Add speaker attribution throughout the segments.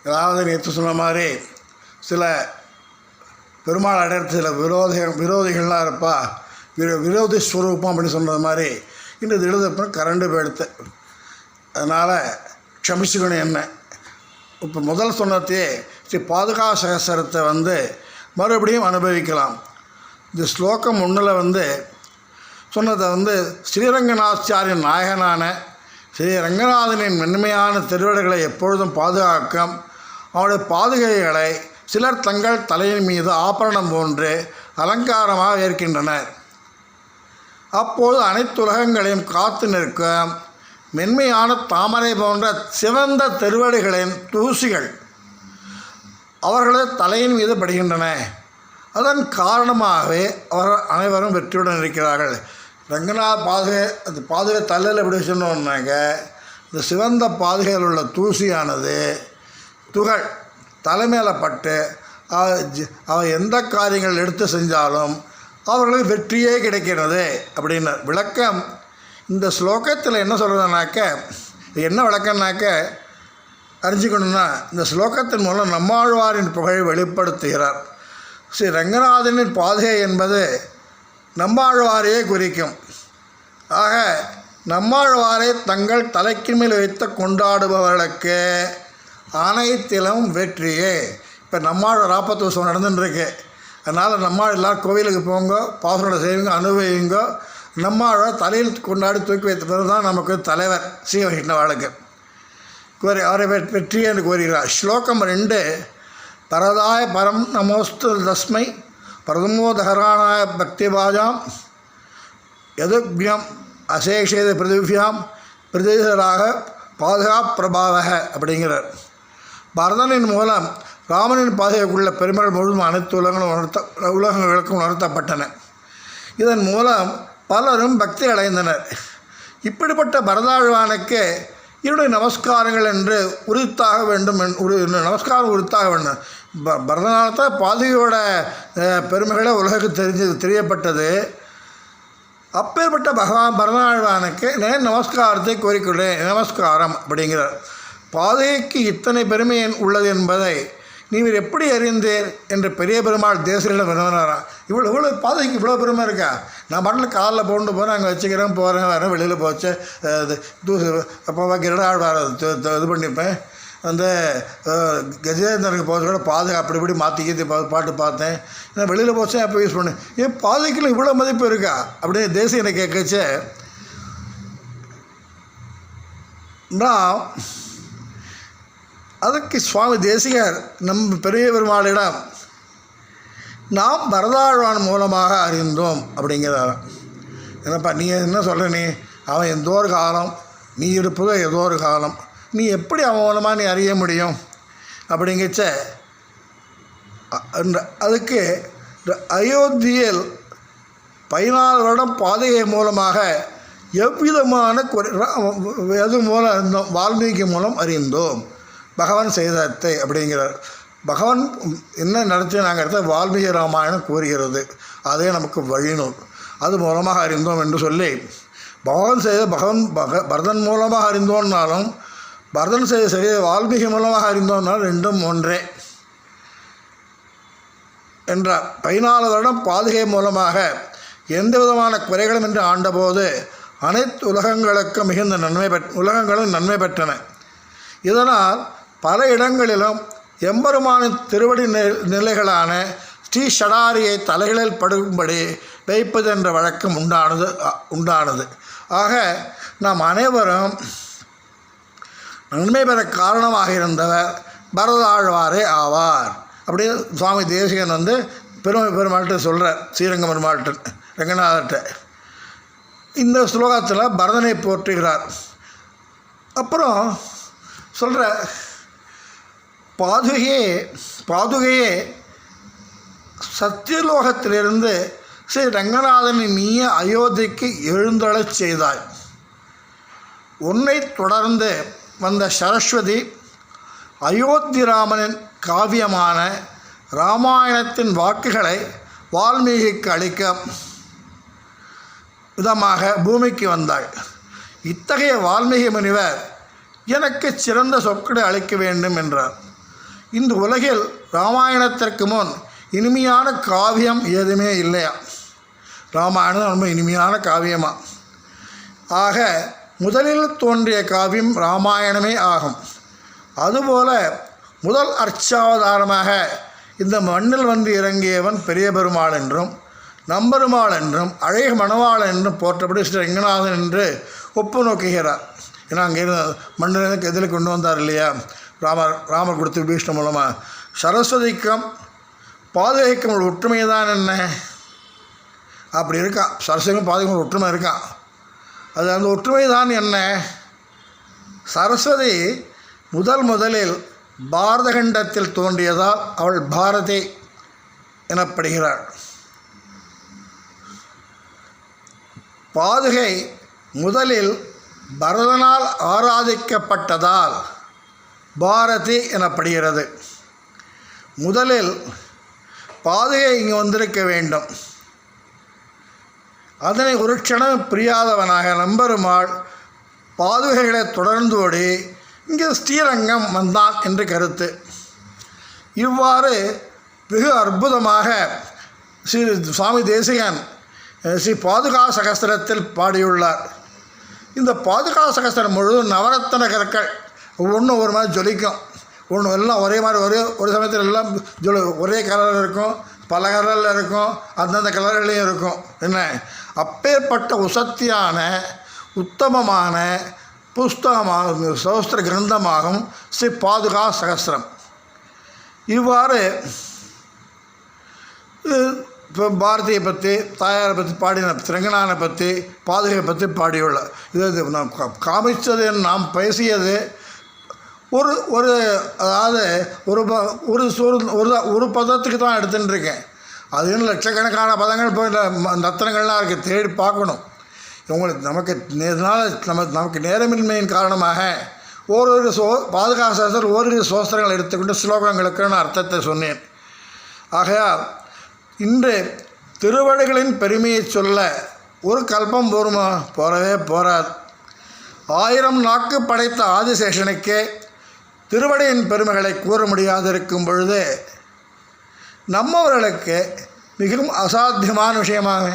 Speaker 1: அதாவது நேற்று சொன்ன மாதிரி சில பெருமாள் அடையிறது சில விரோதிகள்லாம் இருப்பா, விரோதி ஸ்வரூபம் அப்படின்னு சொன்னது மாதிரி இன்னும் இது எழுதப்போ கரண்டு போயிடுத்து. அதனால் க்ஷமிச்சுக்கணும். என்ன இப்போ முதல் சொன்னதையே ஸ்ரீ பாதுகா சகசரத்தை மறுபடியும் அனுபவிக்கலாம். இந்த ஸ்லோகம் ஒன்றில் சொன்னதை ஸ்ரீரங்கநாச்சாரியின் நாயகனான ஸ்ரீ ரங்கநாதனின் மென்மையான திருவடிகளை எப்பொழுதும் பாதுகாக்கும் அவருடைய பாதுகைகளை சிலர் தங்கள் தலையின் மீது ஆபரணம் போன்று அலங்காரமாக ஏற்கின்றனர். அப்போது அனைத்து உலகங்களையும் காத்து நிற்கும் மென்மையான தாமரை போன்ற சிவந்த திருவடிகளின் தூசிகள் அவர்களது தலையின் மீது படுகின்றன. அதன் காரணமாகவே அவர்கள் அனைவரும் வெற்றியுடன் இருக்கிறார்கள். ரங்கநாத பாதுகை தலையில் எப்படி சொன்னோன்னாக்க, இந்த சிவந்த பாதுகையில் உள்ள தூசியானது துகள் தலைமையில பட்டு அவர் எந்த காரியங்கள் எடுத்து செஞ்சாலும் அவர்களுக்கு வெற்றியே கிடைக்கிறது அப்படின்னு விளக்கம். இந்த ஸ்லோகத்தில் என்ன சொல்கிறதுனாக்க, என்ன விளக்கம்னாக்க அறிஞ்சிக்கணுன்னா, இந்த ஸ்லோகத்தின் மூலம் நம்மாழ்வாரின் புகழை வெளிப்படுத்துகிறார். ஸ்ரீ ரங்கநாதனின் பாதுகை என்பது நம்மாழ்வாரையே குறிக்கும். ஆக நம்மாழ்வாரை தங்கள் தலைக்கு மேல் வைத்து கொண்டாடுபவர்களுக்கு அனைத்திலும் வெற்றியே. இப்போ நம்மாழ்வார் 40 வருஷம் நடந்துட்டுருக்கு. அதனால் நம்மாழ் எல்லோரும் கோவிலுக்கு போங்க, பாசுரோட செய்வீங்க, அனுபவிங்க. நம்மாழ்வார் தலையில் கொண்டாடி தூக்கி வைத்த பிறகு தான் நமக்கு தலைவர் ஸ்ரீ வைஷ்ணவாளுக்கு அவரை வெற்றியே என்று கோருகிறார். ஸ்லோகம் 2 பரதாய பரம் நமோஸ்து தஸ்மை பிரதமோதகரானாய பக்திபாஜாம் யதுப்யம் அசேஷேத பிருதிவியாம் பிரதிதராக பாதுகா பிரபாவக அப்படிங்கிறார். பரதனின் மூலம் ராமனின் பாதுகைக்குள்ள பெருமாள் முழுவதும் அனைத்து உலகங்களுக்கும் உணர்த்தப்பட்டன. இதன் மூலம் பலரும் பக்தி அடைந்தனர். இப்படிப்பட்ட பரதாழ்வானுக்கு இவருடைய நமஸ்காரங்கள் என்று உரித்தாக வேண்டும். நமஸ்காரம் உரித்தாக வேண்டும். பரதநாளத்தான் பாதுகையோட பெருமைகளை உலகுக்கு தெரியப்பட்டது. அப்பேற்பட்ட பரதநாழ்வானுக்கு நான் நமஸ்காரத்தை கோரிக்கொள்கிறேன். நமஸ்காரம் அப்படிங்கிறார். பாதுகைக்கு இத்தனை பெருமை உள்ளது என்பதை நீர் எப்படி அறிந்தீர் என்று பெரிய பெருமாள் தேசரிடம் விரும்பினாராம். இவ்வளோ பாதுகைக்கு இவ்வளோ பெருமை இருக்கா? நான் பாட்டில் காலில் போட்டு போகிறேன், அங்கே வச்சுக்கிறேன், போகிறேன், வரேன், வெளியில் போச்சு அப்போ கிரடாழ்வார் இது பண்ணிப்பேன். கஜேந்திரனுக்கு போகிறது கூட பாதுகை அப்படி இப்படி மாற்றிக்கிட்டு பாட்டு பார்த்தேன். நான் வெளியில் போச்சேன், அப்போ யூஸ் பண்ணேன். ஏன் பாதுகைக்குள்ள இவ்வளோ மதிப்பு இருக்கா அப்படின்னு தேசியனை கேட்கச்சு. நான் அதற்கு சுவாமி தேசிகர் பெரிய பெருமாளிடம் நாம் பரதாழ்வான் மூலமாக அறிந்தோம் அப்படிங்கிறார். என்னப்பா நீ என்ன சொல்கிற? நீ அவன் எந்த ஒரு காலம், நீ இருப்பதோ ஏதோ ஒரு காலம், நீ எப்படி அவன் மூலமாக நீ அறிய முடியும் அப்படிங்கச்ச அதுக்கு அயோத்தியில் 14 வருடம் பாதுகை மூலமாக எவ்விதமான எது மூலம் அறிந்தோம்? வால்மீகி மூலம் அறிந்தோம் பகவான் செய்தத்தை அப்படிங்கிறார். பகவான் என்ன நடத்தி நாங்கள் இடத்த வால்மீகி ராமாயணம் கூறுகிறது. அதே நமக்கு வழிநூல், அது மூலமாக அறிந்தோம் என்று சொல்லி பகவான் செய்த பரதன் மூலமாக அறிந்தோன்னாலும் பரதன் செய்த சரி வால்மீகி மூலமாக அறிந்தோம்னாலும் ரெண்டும் ஒன்றே என்றார். 14 வருடம் பாதுகை மூலமாக எந்த விதமான குறைகளும் என்று ஆண்டபோது அனைத்து உலகங்களுக்கும் மிகுந்த உலகங்களும் நன்மை பெற்றன. இதனால் பல இடங்களிலும் எம்பெருமானின் திருவடி நிலைகளான ஸ்ரீ ஷடாரியை தலைகளில் படும்படி வைப்பது என்ற வழக்கம் உண்டானது. ஆக நாம் அனைவரும் நன்மை பெற காரணமாக இருந்தவர் பரதாழ்வாரே ஆவார் அப்படின்னு சுவாமி தேசிகன் பெருமாள்கிட்ட சொல்கிறார். ஸ்ரீரங்க பெருமாள்கிட்ட ரங்கநாதர்கிட்ட இந்த ஸ்லோகத்தில் பரதனை போற்றுகிறார். அப்புறம் சொல்கிற பாதுகையே சத்தியலோகத்திலிருந்து ஸ்ரீ ரங்கநாதனை நீய அயோத்திக்கு எழுந்தொழச் செய்தாய். உன்னை தொடர்ந்து வந்த சரஸ்வதி அயோத்தி ராமனின் காவியமான இராமாயணத்தின் வாக்குகளை வால்மீகிக்கு அளிக்க விதமாக பூமிக்கு வந்தாள். இத்தகைய வால்மீகி முனிவர் எனக்கு சிறந்த சொற்களை அளிக்க வேண்டும் என்றார். இந்த உலகில் ராமாயணத்திற்கு முன் இனிமையான காவியம் எதுவுமே இல்லையா. ராமாயணம் ரொம்ப இனிமையான காவியமாக. ஆக முதலில் தோன்றிய காவியம் ராமாயணமே ஆகும். அதுபோல முதல் அர்ச்சாவதாரமாக இந்த மண்ணில் வந்து இறங்கியவன் பெரிய பெருமாள் என்றும் நம்பெருமாள் என்றும் அழகிய மணவாளன் என்றும் போற்றப்படி ஸ்ரீ ரங்கநாதன் என்று ஒப்பு நோக்குகிறார். ஏன்னா அங்கே மண்ணிலிருந்து எதில் கொண்டு வந்தார் இல்லையா ராமர் கொடுத்து விபீஷ்ண மூலமாக. சரஸ்வதிக்கும் பாதுகைக்கும் ஒரு ஒற்றுமை தான் என்ன அப்படி இருக்கான். சரஸ்வதிக்கும் பாதுகைக்கும் ஒற்றுமை இருக்கான். அது அந்த ஒற்றுமை தான் என்ன? சரஸ்வதி முதலில் பாரத கண்டத்தில் தோன்றியதால் அவள் பாரதி எனப்படுகிறாள். பாதுகை முதலில் பரதனால் ஆராதிக்கப்பட்டதால் பாரதி எனப்படுகிறது. முதலில் பாதுகை இங்கு வந்திருக்க வேண்டும். அதனை ஒரு க்ஷணம் பிரியாதவனாக நம்பெருமாள் பாதுகைகளை தொடர்ந்து ஓடி இங்கே ஸ்ரீரங்கம் வந்தான் என்று கருத்து. இவ்வாறு வெகு அற்புதமாக ஸ்ரீ சுவாமி தேசிகன் ஸ்ரீ பாதுகா சகஸ்திரத்தில் பாடியுள்ளார். இந்த பாதுகா சகஸ்திரம் முழுவதும் நவரத்தன கற்கள் ஒவ்வொன்றும் ஒரு மாதிரி ஜொலிக்கும். ஒன்று எல்லாம் ஒரே மாதிரி ஒரு சமயத்தில் எல்லாம் ஒரே கலரில் இருக்கும், பல கலரில் இருக்கும், அந்தந்த கலர்களையும் இருக்கும். என்ன அப்பேற்பட்ட உசத்தியான உத்தமமான புஸ்தகமாக சகஸ்திர கிரந்தமாகும் ஸ்ரீ பாதுகா சகஸ்திரம். இவ்வாறு இப்போ பாரதியை பற்றி தாயாரை பற்றி பாடின ரங்கநாதனை பற்றி பாதுகையை பற்றி பாடியுள்ள இது நாம் காமிச்சது நாம் பேசியது ஒரு ஒரு அதாவது ஒரு பதத்துக்கு தான் எடுத்துட்டுருக்கேன். அதுன்னு லட்சக்கணக்கான பதங்கள் போய் ரத்தனங்கள்லாம் இருக்குது, தேடி பார்க்கணும். உங்களுக்கு நமக்கு நேரமின்மையின் காரணமாக ஓரிரு பாதுகா சாஸ்திரம் ஓரிரு சோஸ்திரங்கள் எடுத்துக்கொண்டு ஸ்லோகங்களுக்கு நான் அர்த்தத்தை சொன்னேன். ஆகையால் இன்று திருவடிகளின் பெருமையை சொல்ல ஒரு கல்பம் போருமா? போறவே போராது. 1000 நாக்கு படைத்த ஆதிசேஷனுக்கே திருவடியின் பெருமைகளை கூற முடியாதிருக்கும் பொழுது நம்மவர்களுக்கு மிகவும் அசாத்தியமான விஷயமாக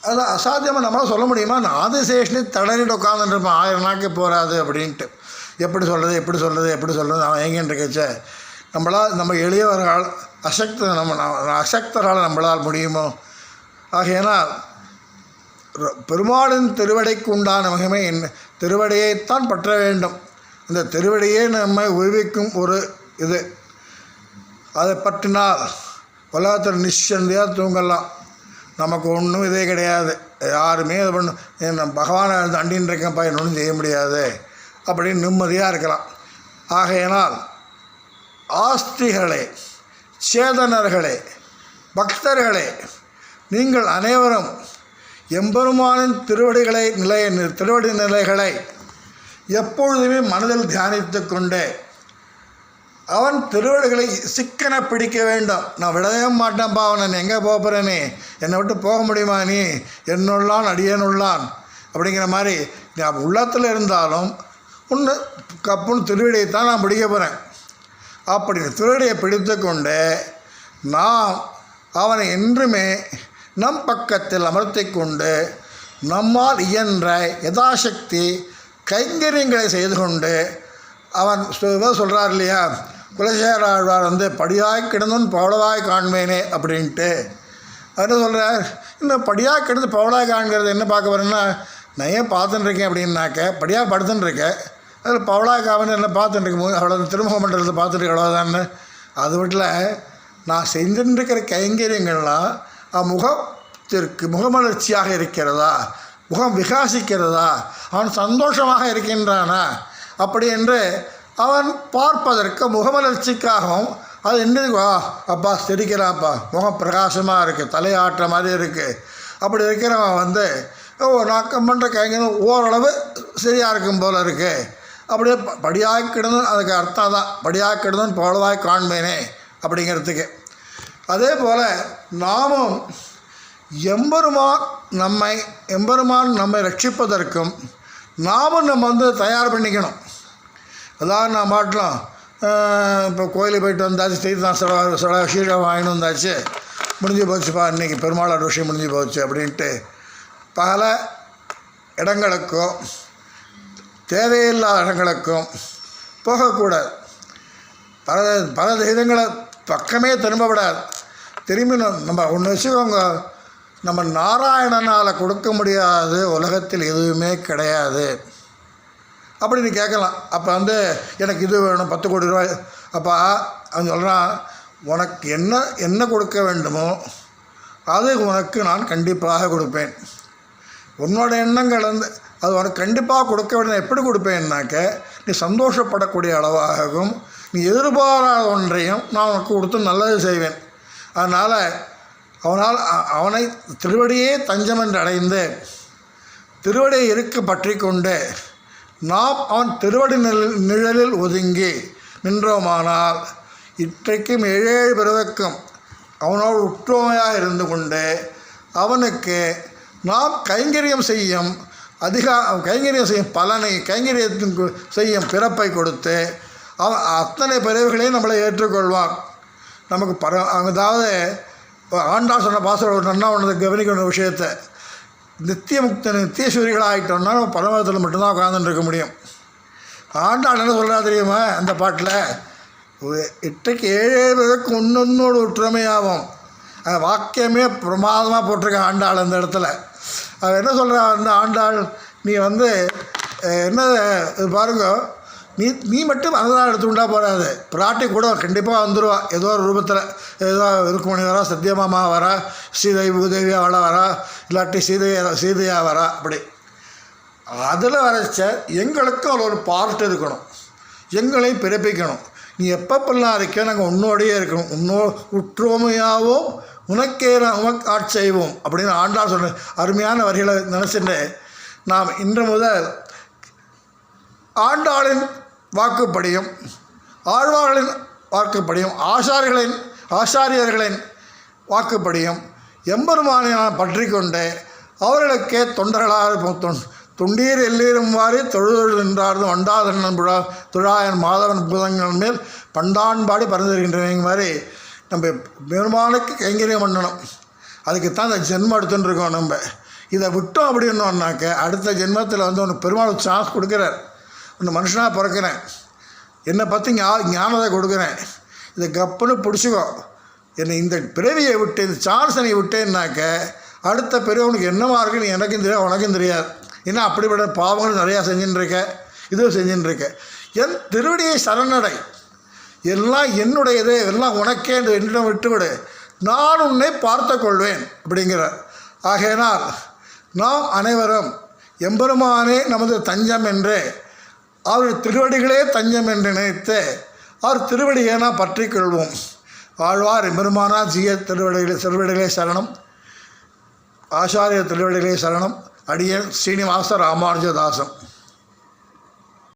Speaker 1: அது அசாத்தியமாக நம்மளால் சொல்ல முடியுமா? நான் ஆதிசேஷனை தடனிட்டு உட்காந்துருப்பேன் 1000 நாக்கு போகாது அப்படின்ட்டு. எப்படி சொல்கிறது அவன் எங்கேன்னு இருக்கச்ச நம்ம எளியவர்கள் அசக்தரால் நம்மளால் முடியுமோ? ஆகையினால் பெருமாளின் திருவடிக்கு உண்டான மகிமை திருவடியைத்தான் பற்ற வேண்டும். இந்த திருவடியே நம்மை உருவிக்கும் ஒரு இது. அதை பற்றினால் உலகத்தில் நிச்சந்தியாக தூங்கலாம். நமக்கு ஒன்றும் இதே கிடையாது. யாருமே இது பண்ணும் பகவானை அண்டின்னு இருக்கேன்ப்பா ஒன்றும் செய்ய முடியாது அப்படின்னு நிம்மதியாக இருக்கலாம். ஆகையினால் ஆஸ்திகளே, சேதனர்களே, பக்தர்களே, நீங்கள் அனைவரும் எம்பெருமானின் திருவடி நிலைகளை எப்பொழுதுமே மனதில் தியானித்து கொண்டு அவன் திருவடிகளை சிக்கன பிடிக்க வேண்டும். நான் விடவே மாட்டேன்ப்பா, அவன் எங்கே போகிறேனே, என்னை விட்டு போக முடியுமா, நீ என்னுள்ளான் அடியனுள்ளான் அப்படிங்கிற மாதிரி நான் உள்ளத்தில் இருந்தாலும் ஒன்று கப்புன்னு திருவடியைத்தான் நான் பிடிக்க போகிறேன். அப்படி திருவடியை பிடித்து கொண்டு நாம் அவனை என்றுமே நம் பக்கத்தில் அமர்த்தி கொண்டு நம்மால் இயன்ற யதாசக்தி கைங்கரியங்களை செய்து கொண்டு அவன் சொல்கிறார் இல்லையா, குலசேகராழ்வார் படியாய் கிடந்தும் பவளவாய் காண்பேனே அப்படின்ட்டு. என்ன சொல்கிறார்? இன்னும் படியாக கிடந்து பவளவாய் காண்கிறது என்ன பார்க்க போகிறேன்னா, நான் ஏன் பார்த்துட்டுருக்கேன் அப்படின்னாக்க படியாக படுத்துட்டுருக்கேன், அதில் பவளவாய் காவன்னு என்ன பார்த்துட்டுருக்கேன், அவ்வளோ திருமுக மண்டலத்தை பார்த்துட்டு அவ்வளோதான்னு. அது வீட்டில் நான் செஞ்சுட்டுருக்கிற கைங்கரியங்கள்லாம் முகமலர்ச்சியாக இருக்கிறதா, முகம் விகாசிக்கிறதா, அவன் சந்தோஷமாக இருக்கின்றானா அப்படி என்று அவன் பார்ப்பதற்கு முகமலர்ச்சிக்காகவும் அது என்ன அப்பா சிரிக்கிறான்ப்பா, முகம் பிரகாசமாக இருக்குது, தலையாட்டுற மாதிரி இருக்குது, அப்படி இருக்கிறவன் நான் பண்ணுற கைங்கன்னு ஓரளவு சரியாக இருக்கும் போல் இருக்குது. அப்படியே படியாக கிடந்தும் அதுக்கு அர்த்தம் தான், படியாக கிடந்தும் பவளவாய் காண்பேனே அப்படிங்கிறதுக்கு. அதே போல் நாமும் எம்பெருமான் நம்மை ரட்சிப்பதற்கும் நாமும் நம்ம தயார் பண்ணிக்கணும். அதாவது நான் மாட்டலாம் இப்போ கோயிலுக்கு போயிட்டு வந்தாச்சு, தீர்த்தம் சீழம் வாங்கிட்டு வந்தாச்சு, முடிஞ்சு போச்சுப்பா இன்றைக்கி பெருமாளோட விஷயம் முடிஞ்சு போச்சு அப்படின்ட்டு பல இடங்களுக்கும் தேவையில்லாத இடங்களுக்கும் போகக்கூடாது. பல பல தெய்வங்களை பக்கமே திரும்ப விடாது. திரும்பி நம்ம ஒன்று வச்சுக்கோங்க, நம்ம நாராயணனால் கொடுக்க முடியாது உலகத்தில் எதுவுமே கிடையாது அப்படின்னு கேட்கலாம். அப்போ எனக்கு இது வேணும் 10 கோடி ரூபாய். அப்போ அவன் சொல்கிறான், உனக்கு என்ன கொடுக்க வேண்டுமோ அது உனக்கு நான் கண்டிப்பாக கொடுப்பேன். உன்னோட எண்ணங்கள் அது உனக்கு கண்டிப்பாக கொடுக்க வேண்டும். எப்படி கொடுப்பேன்னாக்க, நீ சந்தோஷப்படக்கூடிய அளவாகவும் நீ எதிர்பாராத ஒன்றையும் நான் உனக்கு கொடுத்து நல்லது செய்வேன். அதனால் அவனை திருவடியே தஞ்சம் என்று அடைந்து திருவடியை இருக்க பற்றி கொண்டு நாம் அவன் திருவடி நிழலில் ஒதுங்கி நின்றோமானால் இன்றைக்கும் 7 பிறவிக்கும் அவனோடு உற்றோமையாக இருந்து கொண்டு அவனுக்கு நாம் கைங்கரியம் செய்யும் பலனை கைங்கரியத்தின் செய்யும் பிறப்பை கொடுத்து அவன் அத்தனை பிறவிகளையும் நம்மளை ஏற்றுக்கொள்வான். நமக்கு அதாவது ஆண்டாள் சொன்ன பாசம் நன்னா ஒன்று கவனிக்கணும் விஷயத்தை, நித்தியசூரிகளாக ஆகிட்டோம்னா நம்ம பரமத்தில் மட்டும்தான் உட்காந்துட்டு இருக்க முடியும். ஆண்டாள் என்ன சொல்கிறா தெரியுமா அந்த பாட்டில், இன்றைக்கு 7 பேருக்கு ஒன்னொன்னோடு ஒற்றுமையாகும். அந்த வாக்கியமே பிரமாதமாக போட்டிருக்க ஆண்டாள் அந்த இடத்துல. அவள் என்ன சொல்கிறா ஆண்டாள், நீ என்ன பாருங்க, நீ மட்டும் அதுதான் எடுத்துக்கிட்டா போகாது, பிராட்டி கூட கண்டிப்பாக வந்துடுவா. ஏதோ ஒரு ரூபத்தில், ஏதோ ருக்மணி வரா, சத்யமாமா வரா, ஸ்ரீதேவி பூதேவியாக வரா, இல்லாட்டி சீதையாக வரா. அப்படி அதில் வரைச்ச எங்களுக்கும் அதில் ஒரு பார்ட் இருக்கணும், எங்களை பிறப்பிக்கணும். நீ எப்பப்பெல்லாம் இருக்க நாங்கள் உன்னோடையே இருக்கணும், உற்றோமையாகவும் உனக்கே உனக்கு ஆட்செய்வோம் அப்படின்னு ஆண்டாள் சொன்ன அருமையான வரிகளை நினச்சிட்டு நாம் இன்று முதல் ஆண்டாளின் வாக்குப்படியும் ஆழ்வார்களின் வாக்குப்படியும் ஆசாரியர்களின் வாக்குப்படியும் எம்பெருமானை நான் பற்றி கொண்டு அவர்களுக்கே தொண்டர்களாக தொண்டீர் எல்லீரும் வாரி தொழுதொழு நின்றார்ந்து வண்டாதண்ணன் துழாயன் மாதவன் பூதங்கள் மேல் பண்டான்பாடி பறந்துருக்கின்றன மாதிரி நம்ம பெருமானுக்கு கைங்கரியம் பண்ணணும். அதுக்குத்தான் இந்த ஜென்மம் எடுத்துட்டுருக்கோம். நம்ம இதை விட்டோம் அப்படின்னோன்னாக்க அடுத்த ஜென்மத்தில் உனக்கு பெருமாள் சான்ஸ் கொடுக்குறார். ஒன்று மனுஷனாக பிறக்கிறேன், என்னை பற்றி ஞானத்தை கொடுக்குறேன், இதை கப்புன்னு பிடிச்சிக்கோ, என்னை இந்த பிறவியை விட்டு இந்த சான்ஸை நீ விட்டேன்னாக்க அடுத்த பிறவி உனக்கு என்னவா இருக்குன்னு எனக்கும் தெரியாது, உனக்கும் தெரியாது. ஏன்னா அப்படிப்பட்ட பாவங்கள் நிறையா செஞ்சுட்டுருக்க, இதுவும் செஞ்சுட்டுருக்க. என் திருவடியை சரணடை, எல்லாம் என்னுடையது, எல்லாம் உனக்கே என்னிடம் விட்டுவிடு, நான் உன்னை பார்த்து கொள்வேன் அப்படிங்கிறார். ஆகையினால் நாம் அனைவரும் எம்பெருமானே நமது தஞ்சம் என்று, அவர் திருவடிகளே தஞ்சம் என்று நினைத்து அவர் திருவடியை நாம் பற்றி கொள்வோம். ஆழ்வார் எம்பெருமானா ஜிய திருவடிகளே சரணம், ஆச்சாரிய திருவடிகளே சரணம். அடியேன் ஸ்ரீனிவாச ராமானுஜதாசன்.